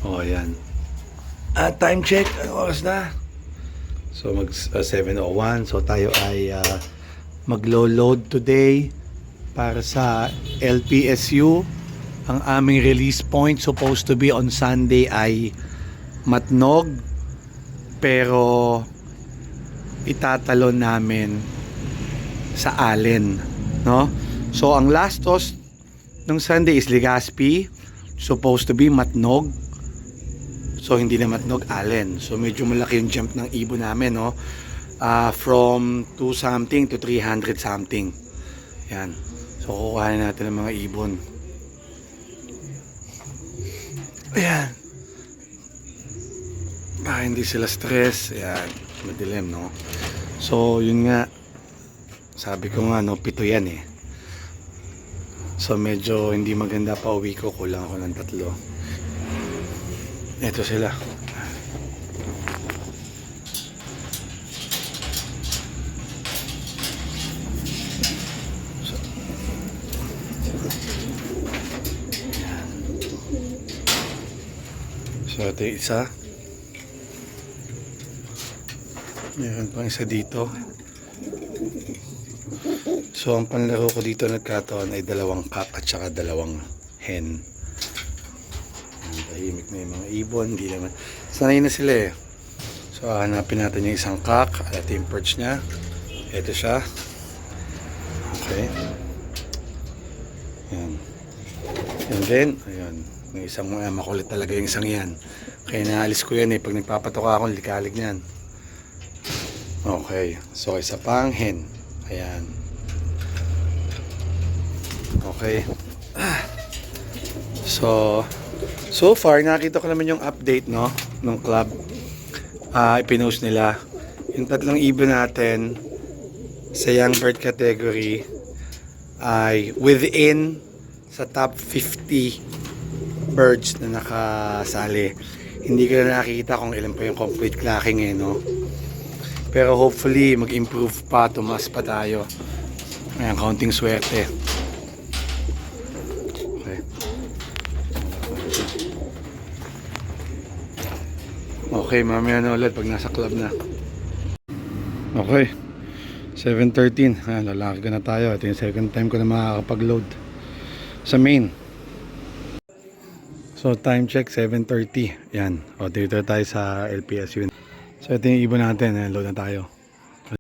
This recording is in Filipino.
O, ayan. Time check. Ano oras na? So, 7:01. So, tayo ay maglo-load today para sa LPSU. Ang aming release point supposed to be on Sunday ay Matnog. Pero, itatalon namin sa Allen. No? So, ang last toss ng Sunday is Legazpi. Supposed to be Matnog. So hindi na Matnog, Allen. So medyo malaki yung jump ng ibon namin, no? From 2 something to 300 something. Yan. So kukuhanin natin ang mga ibon. Ayan. Para hindi sila stress. Ayan. Madilim, no? So yun nga. Sabi ko nga, no, 7 yan eh. So medyo hindi maganda pa uwi ko. Kulang ako ng 3. Ito sila. So ito yung isa. Meron pang isa dito. So ang panlaro ko dito nagkataon ay 2 cock at saka 2 hen. Tahimik na yung mga ibon, hindi naman sanay na sila eh. So hanapin natin yung isang cock. Ito yung perch nya. Ito siya. Okay. Yan. And then ayun, yung isang makulit talaga yung isang yan, kaya naalis ko yan eh pag nagpapatoka akong likalig nyan. Okay, so isa pang hen. Ayan. Okay. So far, nakita ko naman yung update, no, ng club. Ipinost nila yung 3 ibon natin sa young bird category ay within sa top 50 birds na nakasali. Hindi ko na nakikita kung ilan pa yung complete clacking eh, no. Pero hopefully mag-improve pa, tumas pa tayo. Ayan, counting swerte. Okay, mamaya na ulit pag nasa club na. Okay, 7:13. Lalaki na tayo. Ito yung second time ko na makakapag-load sa main. So time check 7:30. Yan. O, dito tayo sa LPSU. So ito yung ibon natin. Load na tayo.